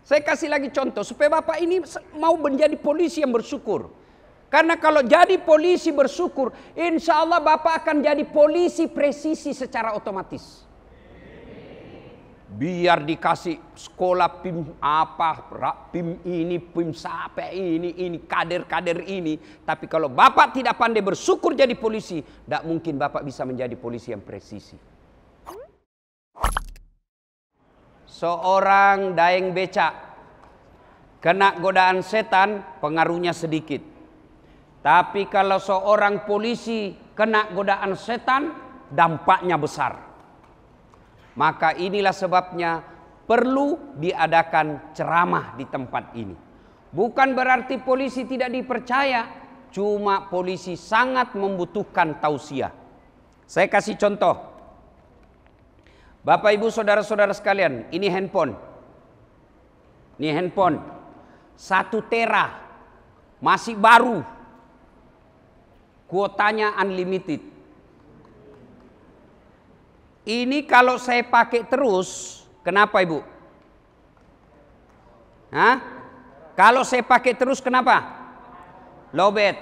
Saya kasih lagi contoh supaya Bapak ini mau menjadi polisi yang bersyukur. Karena kalau jadi polisi bersyukur, insya Allah Bapak akan jadi polisi presisi secara otomatis. Biar dikasih sekolah PIM apa, PIM ini, PIM sampai ini, kader-kader ini. Tapi kalau Bapak tidak pandai bersyukur jadi polisi, tidak mungkin Bapak bisa menjadi polisi yang presisi. Seorang daeng becak kena godaan setan, pengaruhnya sedikit. Tapi kalau seorang polisi kena godaan setan, dampaknya besar. Maka inilah sebabnya perlu diadakan ceramah di tempat ini. Bukan berarti polisi tidak dipercaya, cuma polisi sangat membutuhkan tausiah. Saya kasih contoh. Bapak Ibu saudara-saudara sekalian, ini handphone. Ini handphone 1 tera, masih baru. Kuotanya unlimited. Ini kalau saya pakai terus, kenapa Ibu? Hah? Kalau saya pakai terus kenapa? Lowbat.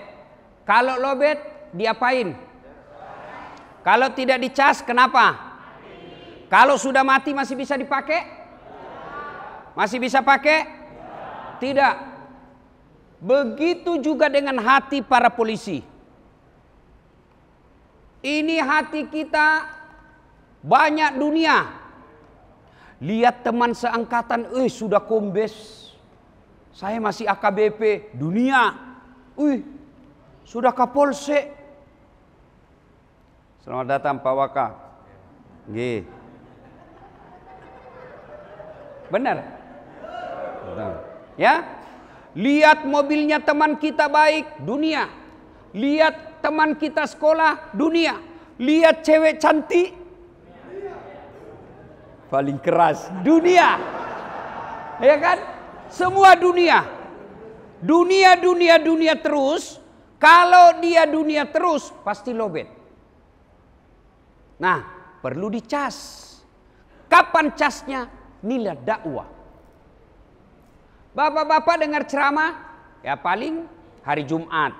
Kalau lowbat diapain? Kalau tidak dicas kenapa? Kalau sudah mati masih bisa dipakai? Masih bisa pakai? Tidak. Begitu juga dengan hati para polisi. Ini hati kita banyak dunia. Lihat teman seangkatan, sudah kombes. Saya masih AKBP, dunia. Sudah Kapolsek. Selamat datang Pak Waka. Nggih. Benar? Benar. Ya? Lihat mobilnya teman kita baik, dunia. Lihat teman kita sekolah, dunia. Lihat cewek cantik, paling keras, dunia. Ya kan? Semua dunia. Dunia terus. Kalau dia dunia terus, pasti lowbat. Nah, perlu dicas. Kapan casnya? Nilai dakwah. Bapak-bapak dengar ceramah, ya paling hari Jumat.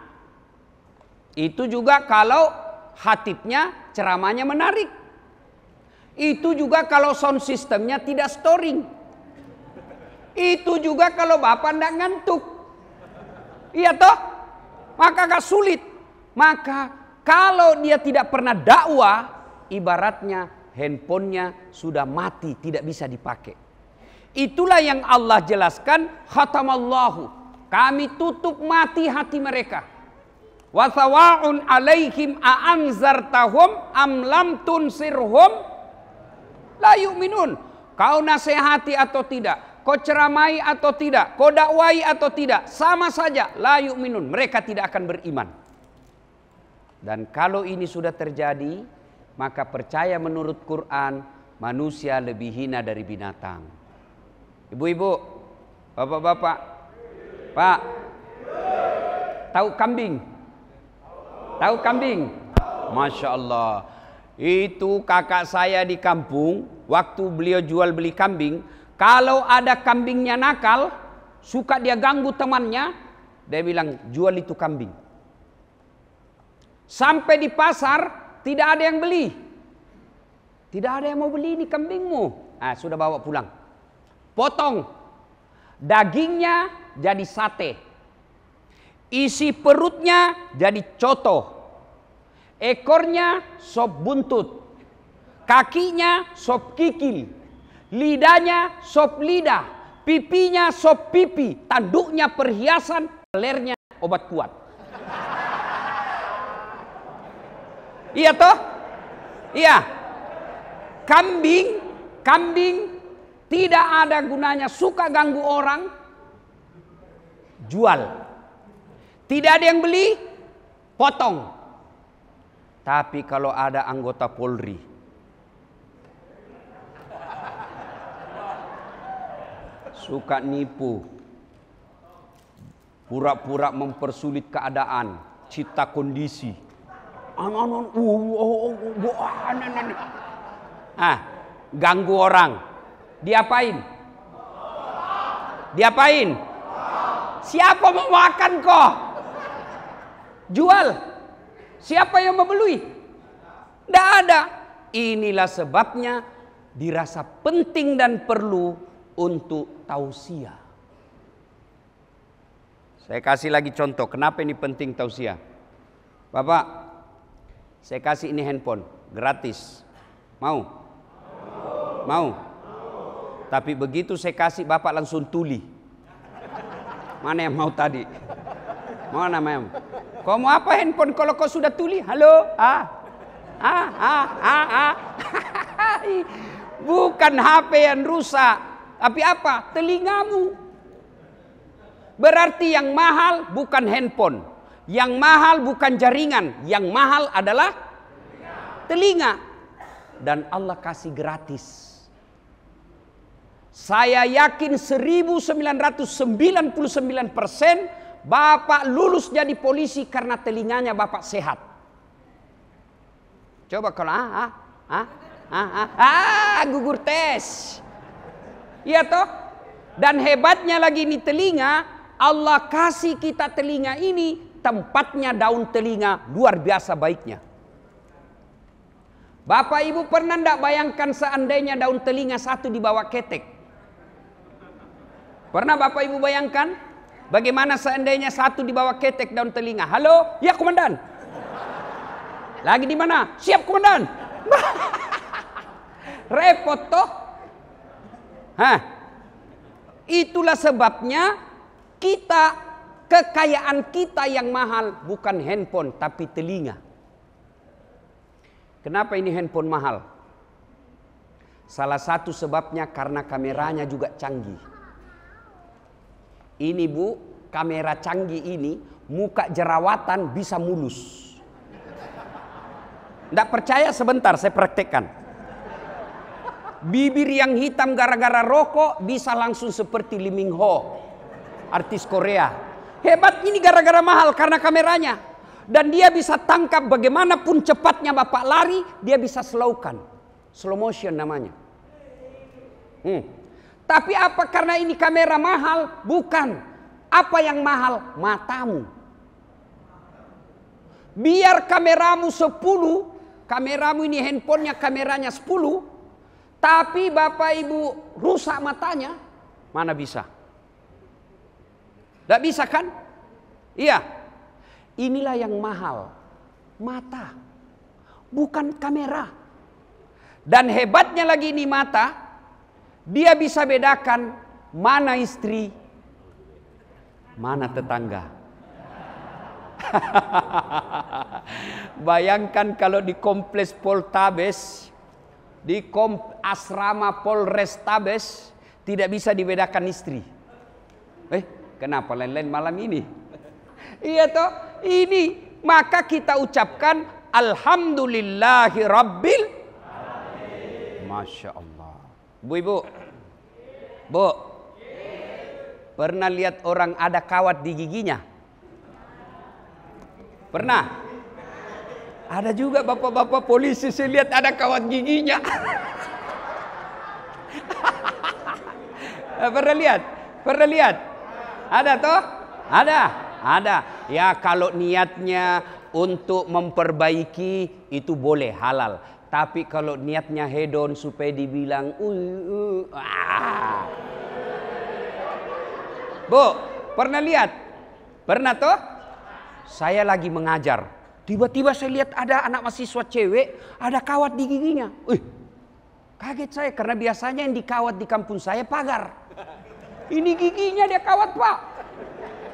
Itu juga kalau khatibnya ceramahnya menarik. Itu juga kalau sound systemnya tidak storing. Itu juga kalau Bapak tidak ngantuk. Iya toh? Maka gak sulit. Maka kalau dia tidak pernah dakwah, ibaratnya handphonenya sudah mati, tidak bisa dipakai. Itulah yang Allah jelaskan, khatamallahu, kami tutup mati hati mereka. Wa sawa'un alaihim a'anzartahum am lam tunsirhum la yu'minun. Kau nasihati atau tidak, kau ceramai atau tidak, kau dakwai atau tidak, sama saja, la yu'minun, mereka tidak akan beriman. Dan kalau ini sudah terjadi, maka percaya menurut Quran, manusia lebih hina dari binatang. Ibu-ibu, bapak-bapak, Pak, tahu kambing? Tahu kambing? Masya Allah. Itu kakak saya di kampung, waktu beliau jual beli kambing, kalau ada kambingnya nakal, suka dia ganggu temannya, dia bilang jual itu kambing. Sampai di pasar, tidak ada yang beli. Tidak ada yang mau beli ini kambingmu. Sudah bawa pulang. Potong. Dagingnya jadi sate. Isi perutnya jadi coto. Ekornya sop buntut. Kakinya sop kikil. Lidahnya sop lidah. Pipinya sop pipi. Tanduknya perhiasan. Lehernya obat kuat. Iya toh? Iya. Kambing tidak ada gunanya, suka ganggu orang, jual. Tidak ada yang beli, potong. Tapi kalau ada anggota Polri, suka nipu, pura-pura mempersulit keadaan, cipta kondisi. Ganggu orang. Diapain? Diapain? Siapa mau makan kok? Jual. Siapa yang mau beli? Tidak ada. Inilah sebabnya dirasa penting dan perlu untuk tausiah. Saya kasih lagi contoh. Kenapa ini penting tausiah? Bapak, saya kasih ini handphone gratis. Mau? Mau? Tapi begitu saya kasih, Bapak langsung tuli. Mana yang mau tadi? Mana yang? Kau mau apa handphone kalau kau sudah tuli? Halo? Bukan HP yang rusak, tapi apa? Telingamu. Berarti yang mahal bukan handphone, yang mahal bukan jaringan, yang mahal adalah telinga. Dan Allah kasih gratis. Saya yakin 1999% Bapak lulus jadi polisi karena telinganya Bapak sehat. Coba kalau gugur tes. Iya toh? Dan hebatnya lagi ini telinga, Allah kasih kita telinga ini, tempatnya daun telinga luar biasa baiknya. Bapak Ibu pernah enggak bayangkan seandainya daun telinga satu dibawa ketek? Pernah Bapak Ibu bayangkan? Bagaimana seandainya satu dibawa ketek daun telinga? Halo? Ya komandan. Lagi di mana? Siap komandan. Repot toh? Itulah sebabnya kekayaan kita yang mahal bukan handphone tapi telinga. Kenapa ini handphone mahal? Salah satu sebabnya karena kameranya juga canggih. Ini Bu, kamera canggih ini muka jerawatan bisa mulus. Tidak percaya sebentar saya praktekkan. Bibir yang hitam gara-gara rokok bisa langsung seperti Lee Min Ho, artis Korea. Hebat ini gara-gara mahal karena kameranya. Dan dia bisa tangkap bagaimanapun cepatnya Bapak lari, dia bisa slowkan. Slow motion namanya. Tapi apa karena ini kamera mahal? Bukan. Apa yang mahal? Matamu. Biar kameramu 10, kameramu ini handphonenya kameranya 10, tapi Bapak Ibu rusak matanya, mana bisa? Tidak bisa kan? Iya. Inilah yang mahal. Mata. Bukan kamera. Dan hebatnya lagi ini mata, dia bisa bedakan mana istri, mana tetangga. Bayangkan kalau di kompleks Poltabes, di asrama Polrestabes, tidak bisa dibedakan istri. Kenapa lain-lain malam ini? Iya toh, ini maka kita ucapkan Alhamdulillahi Rabbil Alamin. Masya Allah. Bu, pernah lihat orang ada kawat di giginya? Pernah? Ada juga bapak-bapak polisi saya lihat ada kawat giginya. Pernah lihat? Pernah lihat? Ada toh? Ada. Ya kalau niatnya untuk memperbaiki itu boleh halal. Tapi kalau niatnya hedon supaya dibilang Bu, pernah lihat? Pernah toh? Saya lagi mengajar. Tiba-tiba saya lihat ada anak mahasiswa cewek ada kawat di giginya. Kaget saya karena biasanya yang dikawat di kampung saya pagar. Ini giginya dia kawat, Pak.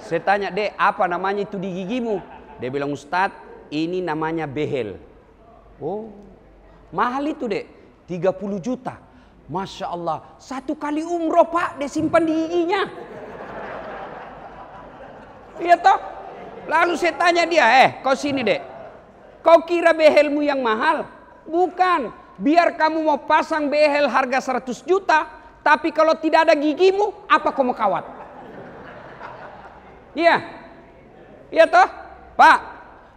Saya tanya, "Dek, apa namanya itu di gigimu?" Dia bilang, "Ustadz, ini namanya behel." Oh, mahal itu, Dek. 30 juta. Masya Allah. 1 kali umroh, Pak, dia simpan di giginya. Iya toh? Lalu saya tanya dia, kau sini, Dek. Kau kira behelmu yang mahal? Bukan. Biar kamu mau pasang behel harga 100 juta, tapi kalau tidak ada gigimu, apa kau mau kawat? Iya. Iya toh? Pak,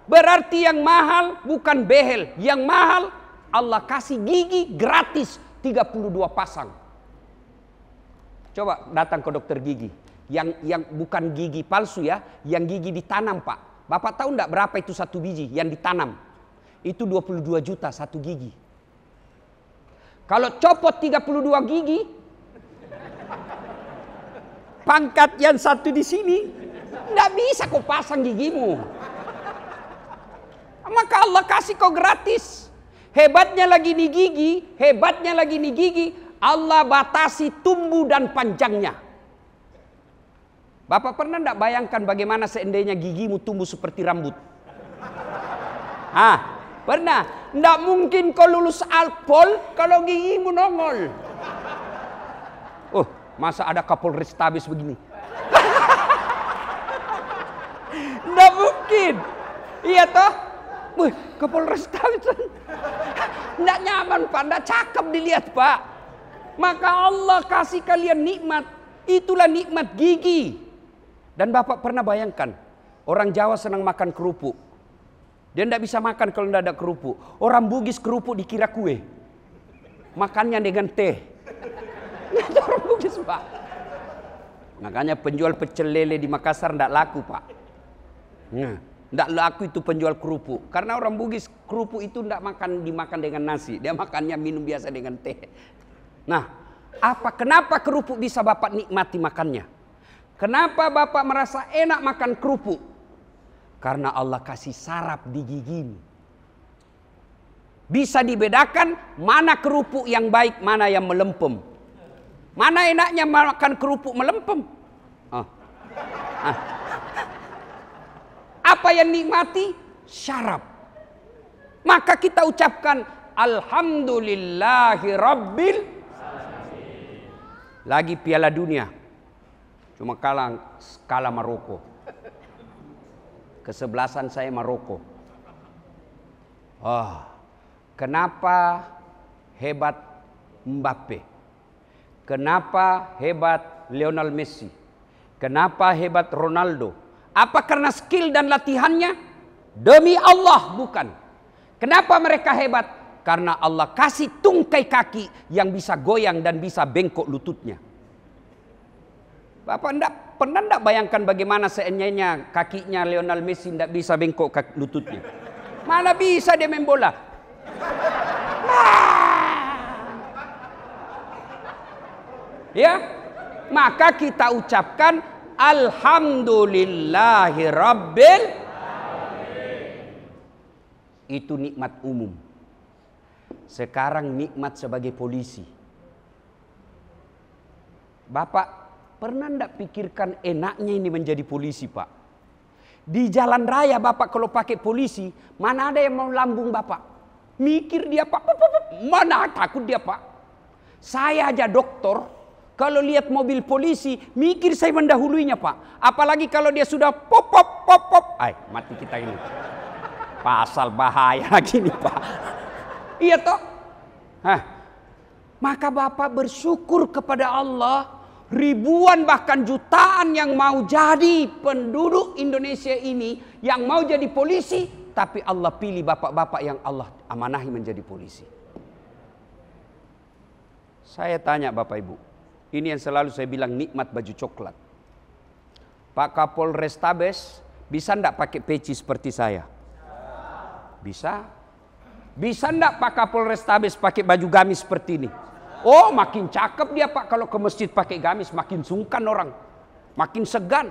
berarti yang mahal bukan behel. Yang mahal Allah kasih gigi gratis 32 pasang. Coba datang ke dokter gigi. Yang bukan gigi palsu ya, yang gigi ditanam Pak. Bapak tahu enggak berapa itu satu biji yang ditanam? Itu 22 juta satu gigi. Kalau copot 32 gigi, pangkat yang satu di sini, enggak bisa kau pasang gigimu. Maka Allah kasih kau gratis. Hebatnya lagi nih gigi, Allah batasi tumbuh dan panjangnya. Bapak pernah enggak bayangkan bagaimana seandainya gigimu tumbuh seperti rambut? Pernah? Enggak mungkin kau lulus Alpol kalau gigimu nongol. Masa ada Kapolrestabes begini? Enggak mungkin. Iya toh? Kapolrestabes. Enggak nyaman Pak, enggak cakep dilihat Pak. Maka Allah kasih kalian nikmat. Itulah nikmat gigi. Dan Bapak pernah bayangkan, orang Jawa senang makan kerupuk. Dia tidak bisa makan kalau tidak ada kerupuk. Orang Bugis kerupuk dikira kue. Makannya dengan teh. Itu orang Bugis Pak. Makanya penjual pecel lele di Makassar tidak laku Pak. Tidak laku itu penjual kerupuk. Karena orang Bugis kerupuk itu tidak dimakan dengan nasi. Dia makannya minum biasa dengan teh. Nah, kenapa kerupuk bisa Bapak nikmati makannya? Kenapa Bapak merasa enak makan kerupuk? Karena Allah kasih saraf di gigimu. Bisa dibedakan mana kerupuk yang baik, mana yang melempem. Mana enaknya makan kerupuk melempem? Apa yang nikmati? Syaraf. Maka kita ucapkan Alhamdulillahi Rabbil. Lagi Piala Dunia. Cuma kalah Maroko. Kesebelasan saya Maroko. Kenapa hebat Mbappe? Kenapa hebat Lionel Messi? Kenapa hebat Ronaldo? Apa karena skill dan latihannya? Demi Allah bukan. Kenapa mereka hebat? Karena Allah kasih tungkai kaki yang bisa goyang dan bisa bengkok lututnya. Bapak pernah enggak bayangkan bagaimana seandainya kakinya Lionel Messi enggak bisa bengkok lututnya? Mana bisa dia main bola? Ya, maka kita ucapkan Alhamdulillahi Rabbil. Itu nikmat umum. Sekarang nikmat sebagai polisi. Bapak pernah enggak pikirkan enaknya ini menjadi polisi Pak? Di jalan raya Bapak kalau pakai polisi, mana ada yang mau lambung Bapak? Mikir dia Pak, mana takut dia Pak? Saya aja dokter, kalau lihat mobil polisi, mikir saya mendahuluinya Pak. Apalagi kalau dia sudah pop. Mati kita ini. Pasal bahaya lagi nih Pak. Iya toh? Maka Bapak bersyukur kepada Allah. Ribuan bahkan jutaan yang mau jadi penduduk Indonesia ini, yang mau jadi polisi, tapi Allah pilih bapak-bapak yang Allah amanahi menjadi polisi. Saya tanya Bapak Ibu, ini yang selalu saya bilang nikmat baju coklat. Pak Kapolrestabes bisa enggak pakai peci seperti saya? Bisa. Bisa enggak Pak Kapolrestabes pakai baju gamis seperti ini? Makin cakep dia Pak, kalau ke masjid pakai gamis makin sungkan orang, makin segan.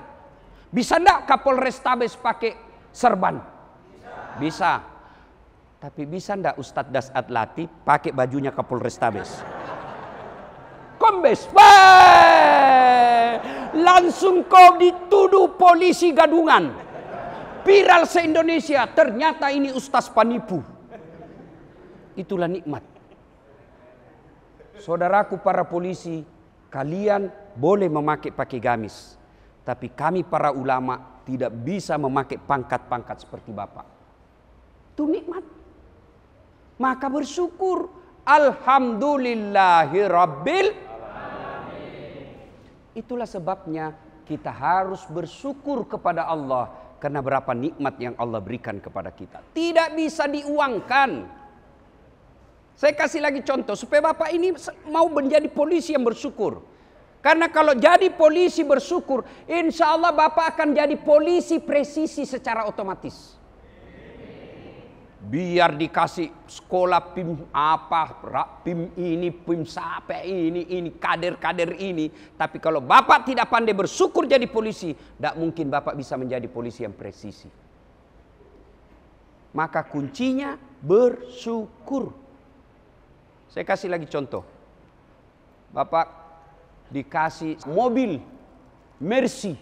Bisa enggak Kapolrestabes pakai serban? Bisa. Tapi bisa enggak Ustadz Dasat Latif pakai bajunya Kapolrestabes? Kombes, langsung kau dituduh polisi gadungan. Viral se-Indonesia, ternyata ini Ustaz penipu. Itulah nikmat. Saudaraku para polisi, kalian boleh pakai gamis. Tapi kami para ulama tidak bisa memakai pangkat-pangkat seperti Bapak. Itu nikmat. Maka bersyukur. Alhamdulillahi Rabbil. Itulah sebabnya kita harus bersyukur kepada Allah. Karena berapa nikmat yang Allah berikan kepada kita. Tidak bisa diuangkan. Saya kasih lagi contoh supaya Bapak ini mau menjadi polisi yang bersyukur. Karena kalau jadi polisi bersyukur, insya Allah Bapak akan jadi polisi presisi secara otomatis. Biar dikasih sekolah PIM apa, PIM ini, PIM sampai ini kader-kader ini. Tapi kalau Bapak tidak pandai bersyukur jadi polisi, tidak mungkin Bapak bisa menjadi polisi yang presisi. Maka kuncinya bersyukur. Saya kasih lagi contoh. Bapak dikasih mobil Mercy,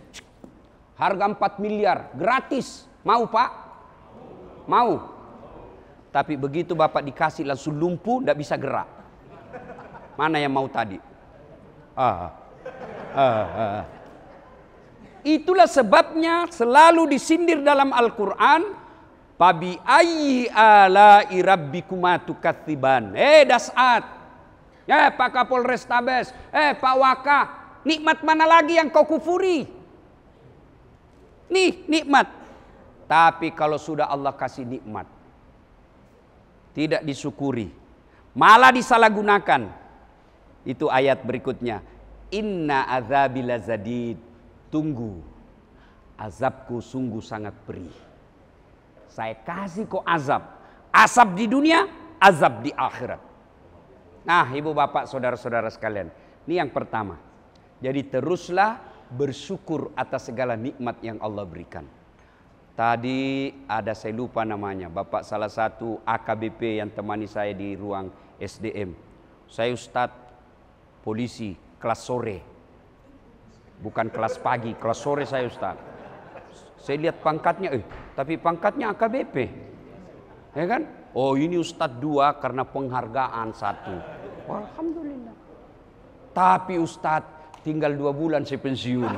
harga 4 miliar, gratis. Mau Pak? Mau. Tapi begitu Bapak dikasih langsung lumpuh, tidak bisa gerak. Mana yang mau tadi? Itulah sebabnya selalu disindir dalam Al-Quran. Fabi ayyi ala'i rabbikuma tukatsiban. Dasat. Pak Kapolrestabes. Pak Waka. Nikmat mana lagi yang kau kufuri? Nih nikmat. Tapi kalau sudah Allah kasih nikmat, tidak disyukuri, malah disalahgunakan. Itu ayat berikutnya. Inna azabi lazadid. Tunggu, azabku sungguh sangat perih. Saya kasih kau azab. Azab di dunia, azab di akhirat. Nah, ibu bapak saudara-saudara sekalian, ini yang pertama. Jadi teruslah bersyukur atas segala nikmat yang Allah berikan. Tadi ada, saya lupa namanya, bapak salah satu AKBP yang temani saya di ruang SDM. Saya Ustadz polisi kelas sore, bukan kelas pagi, kelas sore saya Ustadz. Saya lihat pangkatnya, tapi pangkatnya AKBP, ya kan? Oh ini Ustadz 2 karena penghargaan 1. Alhamdulillah. Tapi Ustadz tinggal 2 bulan saya pensiun.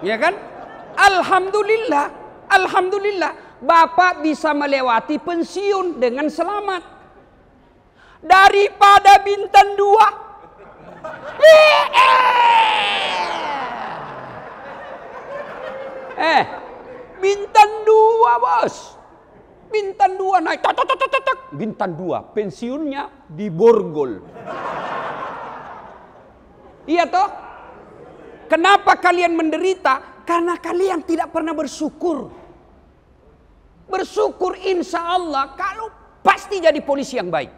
Ya kan? Alhamdulillah, alhamdulillah, Bapak bisa melewati pensiun dengan selamat. Daripada bintang 2. Bintang 2 bos. Bintang 2 naik. Bintang 2 pensiunnya di Borgol. Iya toh? Kenapa kalian menderita? Karena kalian tidak pernah bersyukur. Bersyukur insya Allah kalau pasti jadi polisi yang baik.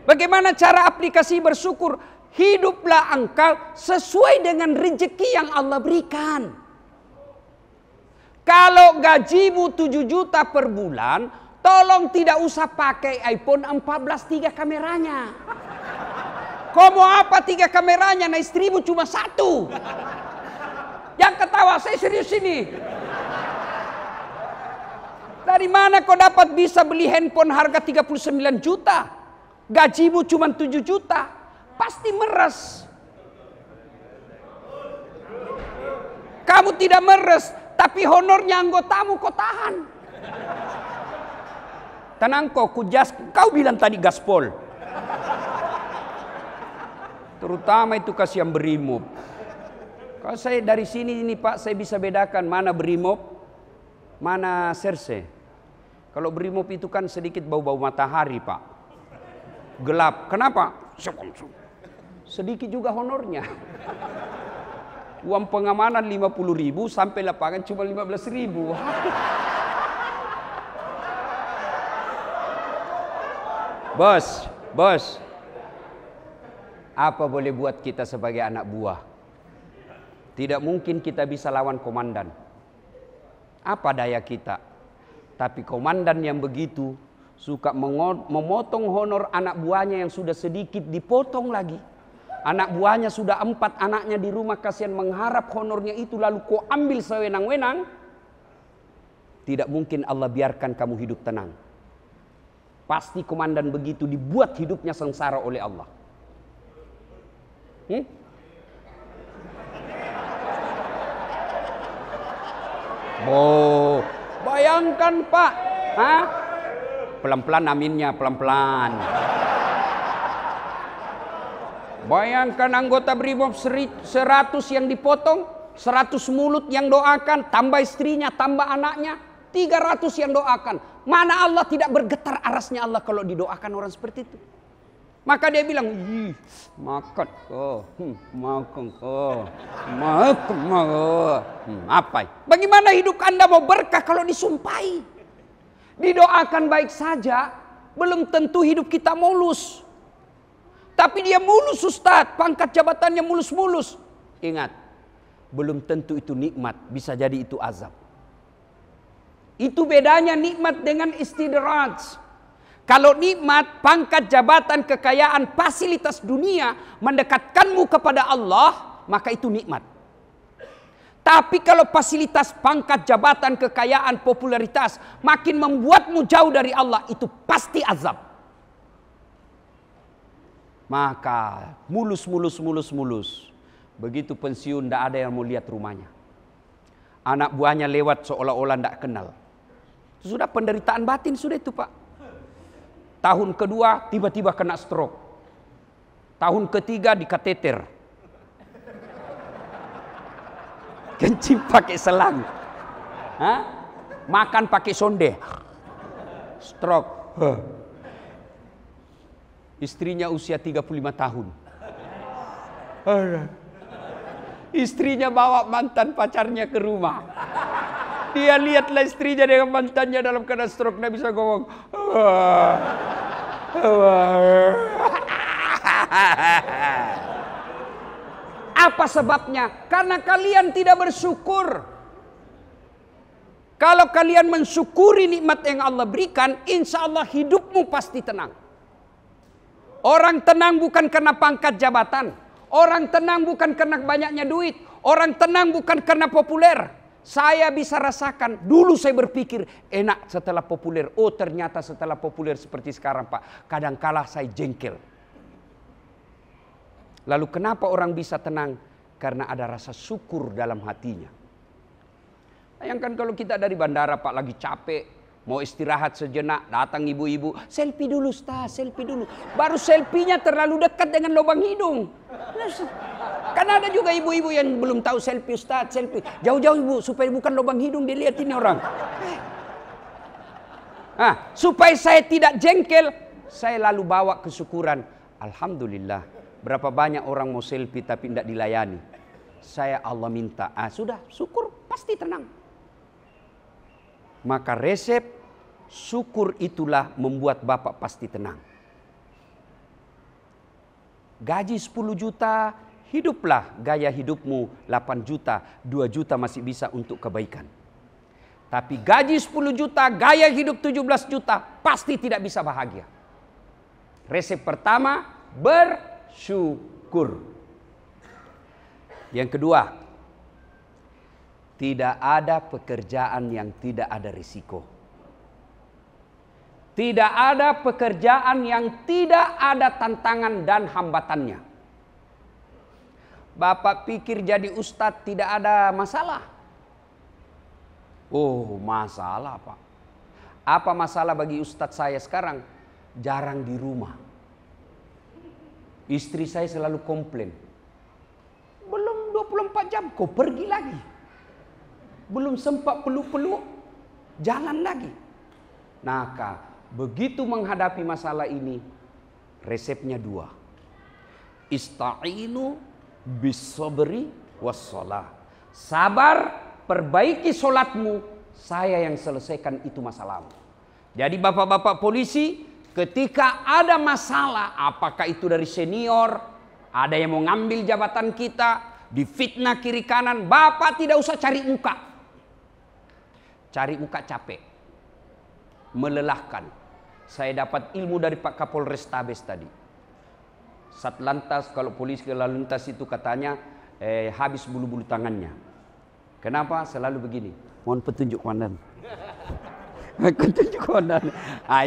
Bagaimana cara aplikasi bersyukur? Hiduplah engkau sesuai dengan rezeki yang Allah berikan. Kalau gajimu 7 juta per bulan, tolong tidak usah pakai iPhone 14 3 kameranya. Kau mau apa 3 kameranya? Nah istrimu cuma 1. Yang ketawa, saya serius ini. Dari mana kau dapat bisa beli handphone harga 39 juta? Gajimu cuma 7 juta. Pasti meres. Kamu tidak meres, tapi honornya anggotamu kau tahan. Tenang kau bilang tadi gaspol. Terutama itu kasih yang berimob. Kalau saya dari sini ini Pak, saya bisa bedakan mana berimob, mana serse. Kalau berimob itu kan sedikit bau-bau matahari Pak. Gelap. Kenapa? Sedikit juga honornya. Uang pengamanan 50.000 sampai lapangan cuma 15.000. Bos. Apa boleh buat kita sebagai anak buah? Tidak mungkin kita bisa lawan komandan. Apa daya kita? Tapi komandan yang begitu suka memotong honor anak buahnya yang sudah sedikit, dipotong lagi. Anak buahnya sudah 4 anaknya di rumah, kasihan mengharap honornya itu, lalu kau ambil sewenang-wenang. Tidak mungkin Allah biarkan kamu hidup tenang. Pasti komandan begitu dibuat hidupnya sengsara oleh Allah. Oh, bayangkan Pak, pelan-pelan aminnya, pelan-pelan. Bayangkan anggota Brimob 100 yang dipotong, 100 mulut yang doakan, tambah istrinya, tambah anaknya, 300 yang doakan. Mana Allah tidak bergetar arasnya Allah kalau didoakan orang seperti itu. Maka dia bilang, makan kok, makan kok, makan kok. Apa? Bagaimana hidup Anda mau berkah kalau disumpahi? Didoakan baik saja, belum tentu hidup kita mulus. Tapi dia mulus Ustaz, pangkat jabatannya mulus-mulus. Ingat, belum tentu itu nikmat, bisa jadi itu azab. Itu bedanya nikmat dengan istidraj. Kalau nikmat, pangkat, jabatan, kekayaan, fasilitas dunia mendekatkanmu kepada Allah, maka itu nikmat. Tapi kalau fasilitas, pangkat, jabatan, kekayaan, popularitas makin membuatmu jauh dari Allah, itu pasti azab. Maka mulus. Begitu pensiun, tidak ada yang mau lihat rumahnya. Anak buahnya lewat seolah-olah tidak kenal. Itu sudah penderitaan batin, sudah itu Pak. Tahun kedua tiba-tiba kena stroke. Tahun ketiga dikateter. Kencing pakai selang. Makan pakai sonde. Stroke. Istrinya usia 35 tahun. Istrinya bawa mantan pacarnya ke rumah. Dia lihatlah istrinya dengan mantannya dalam keadaan stroke. Dia bisa ngomong. Apa sebabnya? Karena kalian tidak bersyukur. Kalau kalian mensyukuri nikmat yang Allah berikan, insya Allah hidupmu pasti tenang. Orang tenang bukan karena pangkat jabatan. Orang tenang bukan karena banyaknya duit. Orang tenang bukan karena populer. Saya bisa rasakan, dulu saya berpikir enak setelah populer. Oh ternyata setelah populer seperti sekarang Pak, kadangkala saya jengkel. Lalu kenapa orang bisa tenang? Karena ada rasa syukur dalam hatinya. Bayangkan kalau kita dari bandara Pak lagi capek, mau istirahat sejenak, datang ibu-ibu, selfie dulu Ustaz, selfie dulu. Baru selfie-nya terlalu dekat dengan lubang hidung. Karena ada juga ibu-ibu yang belum tahu selfie Ustaz, selfie. Jauh-jauh ibu, supaya bukan lubang hidung dilihat ini orang. Supaya saya tidak jengkel, saya lalu bawa kesyukuran. Alhamdulillah, berapa banyak orang mau selfie tapi tidak dilayani. Saya Allah minta, sudah syukur pasti tenang. Maka resep syukur itulah membuat Bapak pasti tenang. Gaji 10 juta, hiduplah gaya hidupmu 8 juta, 2 juta masih bisa untuk kebaikan. Tapi gaji 10 juta, gaya hidup 17 juta, pasti tidak bisa bahagia. Resep pertama, bersyukur. Yang kedua, tidak ada pekerjaan yang tidak ada risiko. Tidak ada pekerjaan yang tidak ada tantangan dan hambatannya. Bapak pikir jadi ustadz tidak ada masalah? Oh, masalah Pak. Apa masalah bagi ustadz saya sekarang? Jarang di rumah. Istri saya selalu komplain. Belum 24 jam, kau pergi lagi. Belum sempat peluk-peluk, jalan lagi. Maka begitu menghadapi masalah ini, resepnya 2. Ista'inu bis-sabri was-shalah. Sabar, perbaiki solatmu, saya yang selesaikan itu masalahmu. Jadi bapak-bapak polisi, ketika ada masalah, apakah itu dari senior, ada yang mau ngambil jabatan kita, difitnah kiri kanan, bapak tidak usah cari muka. Cari muka capek, melelahkan. Saya dapat ilmu dari Pak Kapolrestabes tadi. Satlantas, kalau polisi lalu lintas itu katanya habis bulu-bulu tangannya. Kenapa? Selalu begini. Mohon petunjuk komandan. Petunjuk komandan.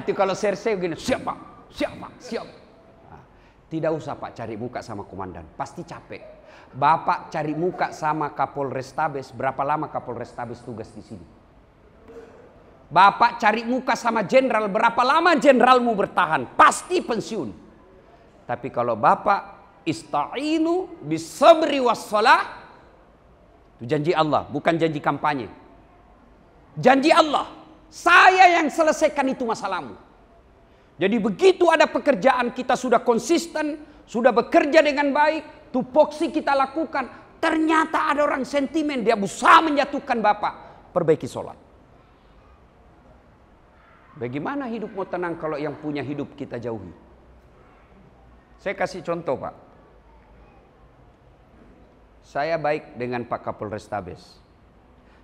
Itu kalau serse begini, siap Pak, siap Pak, siap. Tidak usah Pak cari muka sama komandan, pasti capek. Bapak cari muka sama Kapolrestabes, berapa lama Kapolrestabes tugas di sini? Bapak cari muka sama jenderal, berapa lama jenderalmu bertahan? Pasti pensiun. Tapi kalau Bapak ista'inu bis-sabri was-shalah, itu janji Allah, bukan janji kampanye. Janji Allah. Saya yang selesaikan itu masalahmu. Jadi begitu ada pekerjaan kita sudah konsisten, sudah bekerja dengan baik, tupoksi kita lakukan. Ternyata ada orang sentimen, dia berusaha menjatuhkan Bapak. Perbaiki sholat. Bagaimana hidup mau tenang kalau yang punya hidup kita jauhi? Saya kasih contoh Pak. Saya baik dengan Pak Kapolres Tabes.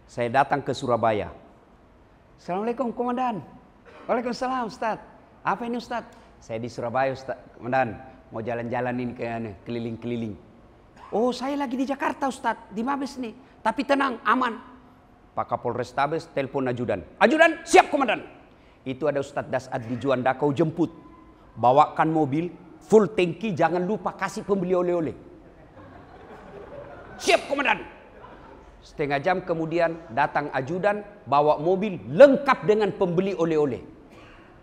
Saya datang ke Surabaya. Assalamualaikum Komandan. Waalaikumsalam Ustaz. Apa ini Ustaz? Saya di Surabaya Ustaz. Komandan, mau jalan-jalan ini keliling-keliling. Oh saya lagi di Jakarta Ustaz, di Mabes nih. Tapi tenang, aman. Pak Kapolres Tabes telepon ajudan. Ajudan, siap Komandan. Itu ada Ustaz Dasad di Juanda, kau jemput. Bawakan mobil, full tangki, jangan lupa kasih pembeli oleh-oleh. Siap Komandan. Setengah jam kemudian datang ajudan, bawa mobil lengkap dengan pembeli oleh-oleh.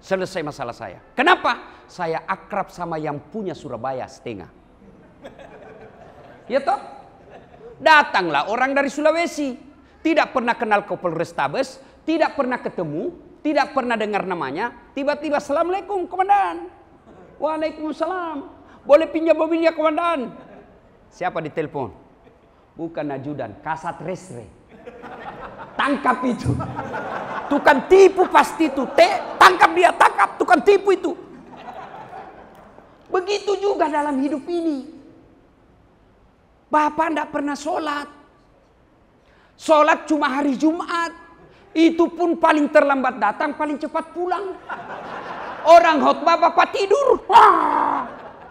Selesai masalah saya. Kenapa? Saya akrab sama yang punya Surabaya setengah. Ya toh? Datanglah orang dari Sulawesi. Tidak pernah kenal Kapolres Tabes, tidak pernah ketemu, tidak pernah dengar namanya. Tiba-tiba Assalamualaikum Komandan. Waalaikumsalam. Boleh pinjam mobilnya Komandan? Siapa ditelepon? Bukan ajudan, Kasat Resre. Tangkap itu. Tukang tipu pasti itu. Tangkap dia, tangkap tukang tipu itu. Begitu juga dalam hidup ini. Bapak tidak pernah sholat. Sholat cuma hari Jumat. Itu pun paling terlambat datang, paling cepat pulang. Orang khotbah Bapak tidur. Wah.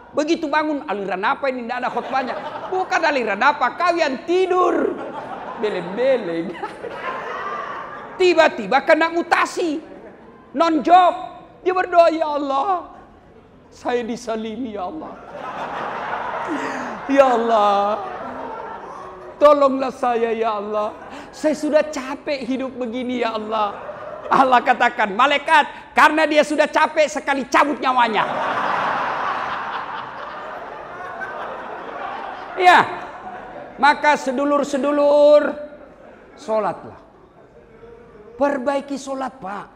Begitu bangun, aliran apa ini? Tidak ada khotbahnya. Bukan aliran apa, kau yang tidur. Beleng-beleng. Tiba-tiba kena mutasi. Non-job. Dia berdoa, ya Allah. Saya disalimi ya Allah. Ya Allah. Tolonglah saya ya Allah. Saya sudah capek hidup begini ya Allah. Allah katakan, malaikat, karena dia sudah capek sekali cabut nyawanya. Ya, maka sedulur-sedulur, sholatlah. Perbaiki sholat Pak.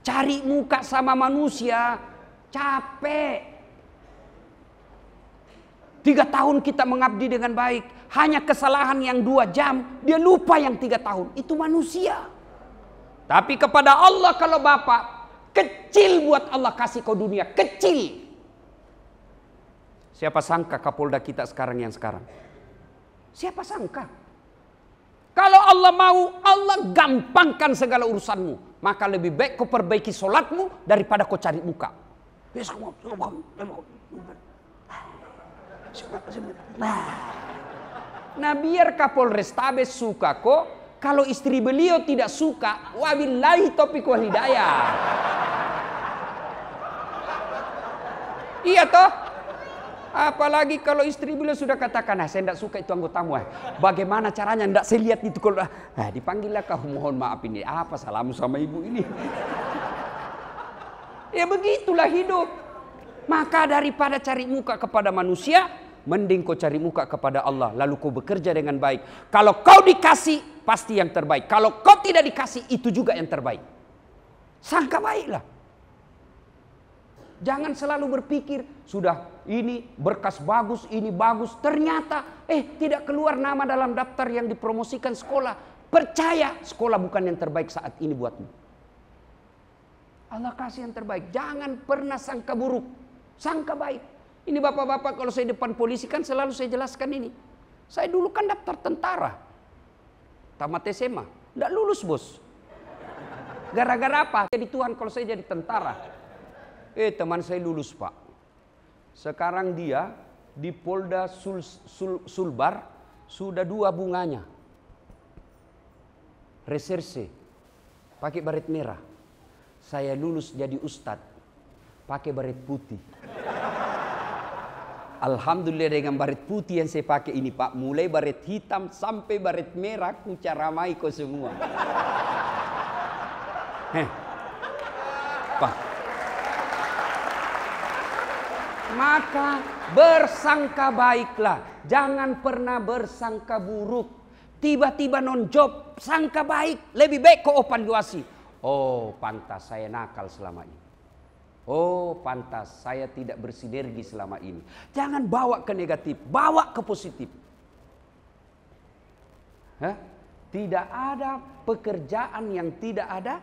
Cari muka sama manusia, capek. 3 tahun kita mengabdi dengan baik. Hanya kesalahan yang 2 jam, dia lupa yang 3 tahun. Itu manusia. Tapi kepada Allah kalau Bapak, kecil buat Allah kasih kau dunia, kecil. Siapa sangka Kapolda kita sekarang yang sekarang? Siapa sangka? Kalau Allah mau, Allah gampangkan segala urusanmu. Maka lebih baik kau perbaiki sholatmu daripada kau cari muka. Nah biar Kapolres Tabes suka kok. Kalau istri beliau tidak suka, wabillahi taufiq wal hidayah. Iya toh? Apalagi kalau istri beliau sudah katakan, saya tidak suka itu anggotamu. Bagaimana caranya? Tidak saya lihat itu. Dipanggillah kau, mohon maaf ini. Apa salahmu sama ibu ini? Ya begitulah hidup. Maka daripada cari muka kepada manusia, mending kau cari muka kepada Allah. Lalu kau bekerja dengan baik. Kalau kau dikasih, pasti yang terbaik. Kalau kau tidak dikasih, itu juga yang terbaik. Sangka baiklah. Jangan selalu berpikir, sudah ini berkas bagus, ini bagus. Ternyata, tidak keluar nama dalam daftar yang dipromosikan sekolah. Percaya, sekolah bukan yang terbaik saat ini buatmu. Allah kasih yang terbaik. Jangan pernah sangka buruk. Sangka baik. Ini bapak-bapak kalau saya depan polisi kan selalu saya jelaskan ini. Saya dulu kan daftar tentara. Tamat SMA. Tidak lulus bos. Gara-gara apa? Jadi Tuhan kalau saya jadi tentara. Teman saya lulus Pak. Sekarang dia di Polda Sulbar sudah 2 bunganya. Reserse. Pakai baret merah. Saya lulus jadi ustadz. Pakai baret putih. Alhamdulillah dengan baret putih yang saya pakai ini Pak. Mulai baret hitam sampai baret merah. Ku caramai kau semua. Pak. Maka bersangka baiklah. Jangan pernah bersangka buruk. Tiba-tiba non job, sangka baik. Lebih baik kau opan juasi. Oh, pantas saya nakal selama ini. Oh, pantas saya tidak bersinergi selama ini. Jangan bawa ke negatif, bawa ke positif. Hah? Tidak ada pekerjaan yang tidak ada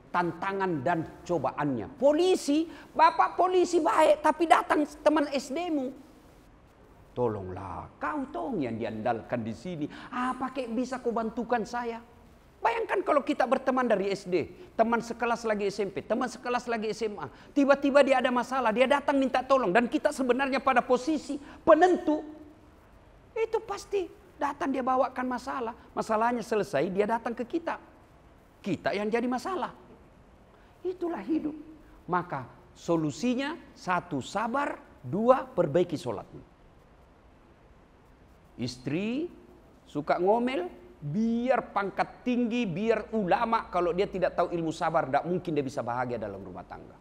tantangan dan cobaannya. Polisi, bapak polisi baik, tapi datang teman SD-mu. Tolonglah, kau tong yang diandalkan di sini. Apa kayak bisa kau bantukan saya? Bayangkan kalau kita berteman dari SD, teman sekelas lagi SMP, teman sekelas lagi SMA. Tiba-tiba dia ada masalah, dia datang minta tolong. Dan kita sebenarnya pada posisi penentu. Itu pasti datang dia bawakan masalah. Masalahnya selesai, dia datang ke kita. Kita yang jadi masalah. Itulah hidup. Maka solusinya, 1, sabar. 2, perbaiki sholatmu. Istri suka ngomel, biar pangkat tinggi, biar ulama, kalau dia tidak tahu ilmu sabar, tidak mungkin dia bisa bahagia dalam rumah tangga.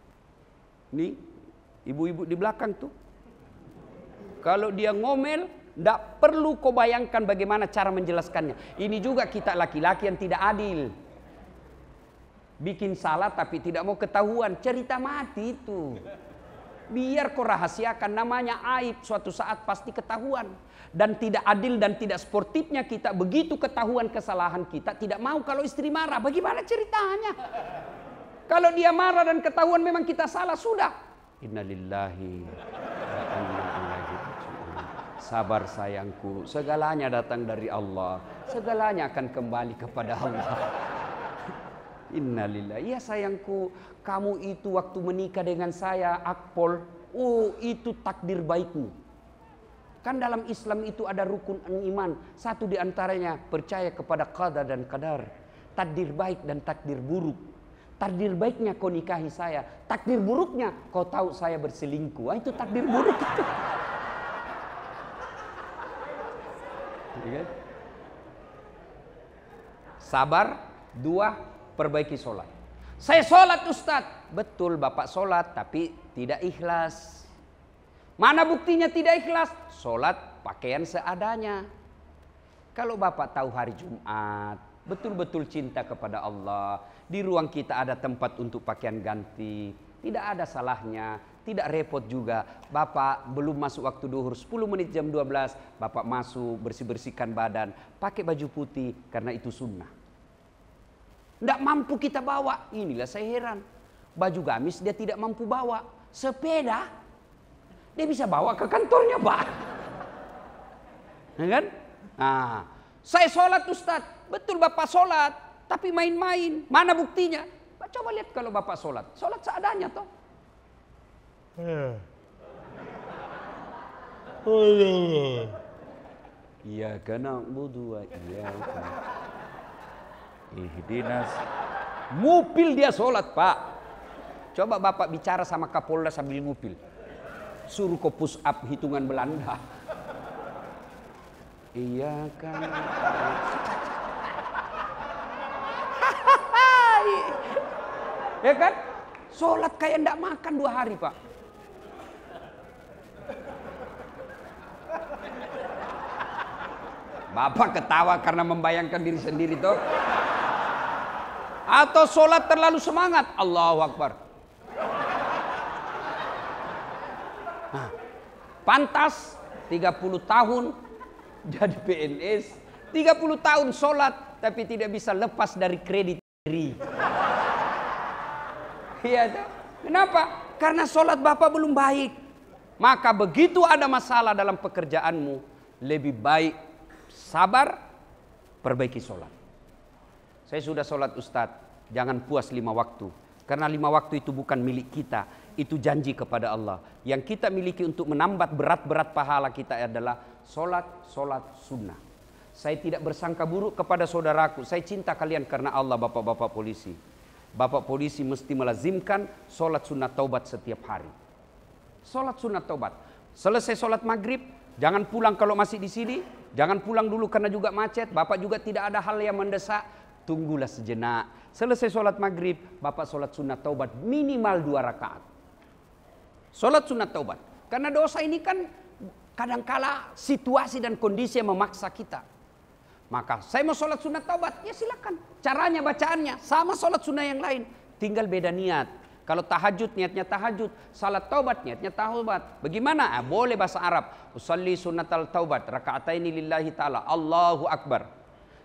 Nih, ibu-ibu di belakang tuh. Kalau dia ngomel, tidak perlu kau bayangkan bagaimana cara menjelaskannya. Ini juga kita laki-laki yang tidak adil. Bikin salah tapi tidak mau ketahuan, cerita mati itu. Biar kau rahasiakan, namanya aib, suatu saat pasti ketahuan. Dan tidak adil dan tidak sportifnya kita, begitu ketahuan kesalahan kita, tidak mau kalau istri marah. Bagaimana ceritanya? Kalau dia marah dan ketahuan memang kita salah, sudah. Innalillahi wa inna ilaihi raji'un. Sabar sayangku, segalanya datang dari Allah. Segalanya akan kembali kepada Allah. Innalillahi. Ya sayangku, kamu itu waktu menikah dengan saya, Akpol, oh itu takdir baikmu. Kan dalam Islam itu ada rukun iman. Satu di antaranya percaya kepada qada dan qadar. Takdir baik dan takdir buruk. Takdir baiknya kau nikahi saya. Takdir buruknya kau tahu saya berselingkuh. Itu takdir buruk itu. Sabar. 2, perbaiki sholat. Saya sholat Ustadz. Betul bapak sholat tapi tidak ikhlas. Mana buktinya tidak ikhlas? Sholat pakaian seadanya. Kalau bapak tahu hari Jumat, betul-betul cinta kepada Allah, di ruang kita ada tempat untuk pakaian ganti, tidak ada salahnya, tidak repot juga. Bapak belum masuk waktu duhur, 10 menit jam 12, bapak masuk bersih-bersihkan badan, pakai baju putih karena itu sunnah. Tidak mampu kita bawa, inilah saya heran. Baju gamis dia tidak mampu bawa, sepeda dia bisa bawa ke kantornya, Pak. Ya kan? Nah, saya sholat Ustadz. Betul bapak sholat, tapi main-main. Mana buktinya? Coba lihat kalau bapak sholat. Sholat seadanya toh. Iya karena budu iya. Ihdinas. Ngupil dia sholat, Pak. Coba bapak bicara sama Kapolda sambil ngupil. Suruh kau push up hitungan Belanda. Iya kan. Ya kan? Sholat kayak ndak makan 2 hari, Pak. Bapak ketawa karena membayangkan diri sendiri toh. Atau sholat terlalu semangat. Allahu Akbar. Nah, pantas 30 tahun jadi PNS, 30 tahun sholat tapi tidak bisa lepas dari kredit diri. Iya, kenapa? Karena sholat bapak belum baik. Maka begitu ada masalah dalam pekerjaanmu, lebih baik sabar, perbaiki sholat. Saya sudah sholat Ustadz, jangan puas 5 waktu. Karena 5 waktu itu bukan milik kita. Itu janji kepada Allah. Yang kita miliki untuk menambah berat-berat pahala kita adalah sholat sunnah. Saya tidak bersangka buruk kepada saudaraku. Saya cinta kalian karena Allah, bapak-bapak polisi. Bapak polisi mesti melazimkan sholat sunnah taubat setiap hari. Sholat sunnah taubat. Selesai sholat maghrib, jangan pulang kalau masih di sini. Jangan pulang dulu karena juga macet. Bapak juga tidak ada hal yang mendesak. Tunggulah sejenak. Selesai sholat maghrib, bapak sholat sunat taubat minimal 2 rakaat. Sholat sunat taubat. Karena dosa ini kan kadangkala situasi dan kondisi yang memaksa kita. Maka saya mau sholat sunat taubat, ya silakan. Caranya, bacaannya sama sholat sunnah yang lain, tinggal beda niat. Kalau tahajud niatnya tahajud, salat taubat niatnya taubat. Bagaimana? Boleh bahasa Arab. Usalli sunnatal taubat raka'ataini lillahi ta'ala. Allahu Akbar.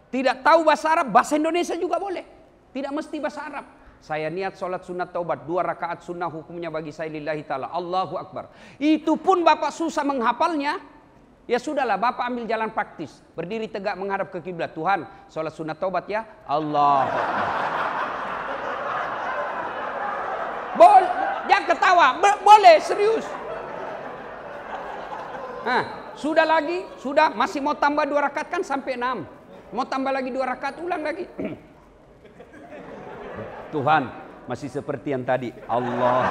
Tidak tahu bahasa Arab, bahasa Indonesia juga boleh. Tidak mesti bahasa Arab. Saya niat sholat sunat taubat 2 rakaat sunnah, hukumnya bagi saya lillahi ta'ala. Allahu Akbar. Itu pun Bapak susah menghafalnya. Ya sudahlah, Bapak ambil jalan praktis. Berdiri tegak menghadap ke kiblat. Tuhan, sholat sunat taubat ya. Allah. Jangan ketawa. Boleh, serius. Nah, sudah lagi, sudah masih mau tambah 2 rakaat kan sampai 6. Mau tambah lagi 2 rakaat, ulang lagi. Tuhan, masih seperti yang tadi. Allah.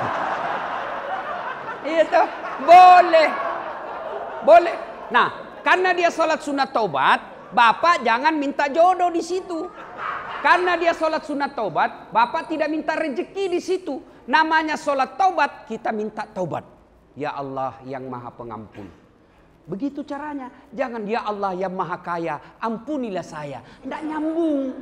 Itu boleh. Boleh. Nah, karena dia sholat sunat taubat, Bapak jangan minta jodoh di situ. Karena dia sholat sunat taubat, Bapak tidak minta rezeki di situ. Namanya sholat taubat, kita minta taubat. Ya Allah yang maha pengampun. Begitu caranya. Jangan ya Allah yang maha kaya, ampunilah saya. Tidak nyambung.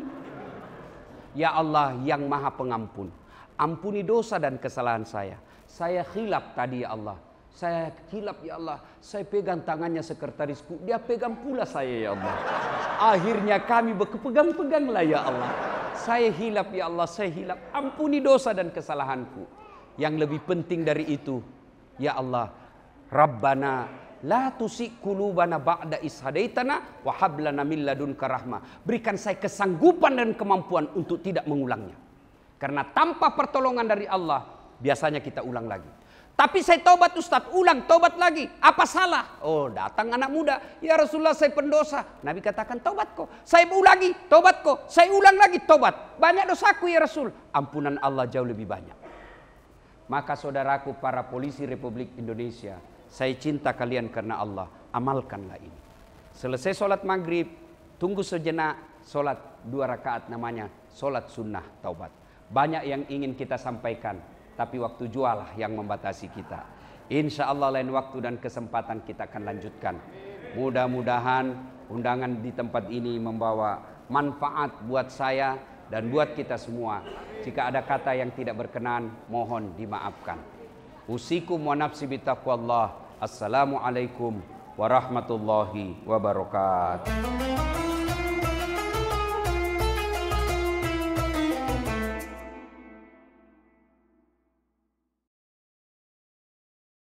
Ya Allah yang maha pengampun, ampuni dosa dan kesalahan saya. Saya khilaf tadi ya Allah. Saya hilap ya Allah, saya pegang tangannya sekretarisku, dia pegang pula saya ya Allah. Akhirnya kami berpegang-peganglah ya Allah. Saya hilap ya Allah, saya hilap. Ampuni dosa dan kesalahanku. Yang lebih penting dari itu, ya Allah, Rabbana la tusik qulubana ba'da is hadaitana wa hab lana min ladunka rahmah. Berikan saya kesanggupan dan kemampuan untuk tidak mengulangnya. Karena tanpa pertolongan dari Allah, biasanya kita ulang lagi. Tapi saya taubat Ustaz, ulang taubat lagi. Apa salah? Oh, datang anak muda. Ya Rasulullah, saya pendosa. Nabi katakan taubat kok. Saya ulangi, taubat kok. Saya ulang lagi, taubat. Banyak dosaku ya Rasul. Ampunan Allah jauh lebih banyak. Maka saudaraku para polisi Republik Indonesia, saya cinta kalian karena Allah. Amalkanlah ini. Selesai sholat maghrib, tunggu sejenak, sholat 2 rakaat namanya sholat sunnah taubat. Banyak yang ingin kita sampaikan, tapi waktu jualah yang membatasi kita. Insya Allah lain waktu dan kesempatan kita akan lanjutkan. Mudah-mudahan undangan di tempat ini membawa manfaat buat saya dan buat kita semua. Jika ada kata yang tidak berkenan, mohon dimaafkan. Usikum wa nafsi bitaqwallah. Assalamualaikum warahmatullahi wabarakatuh.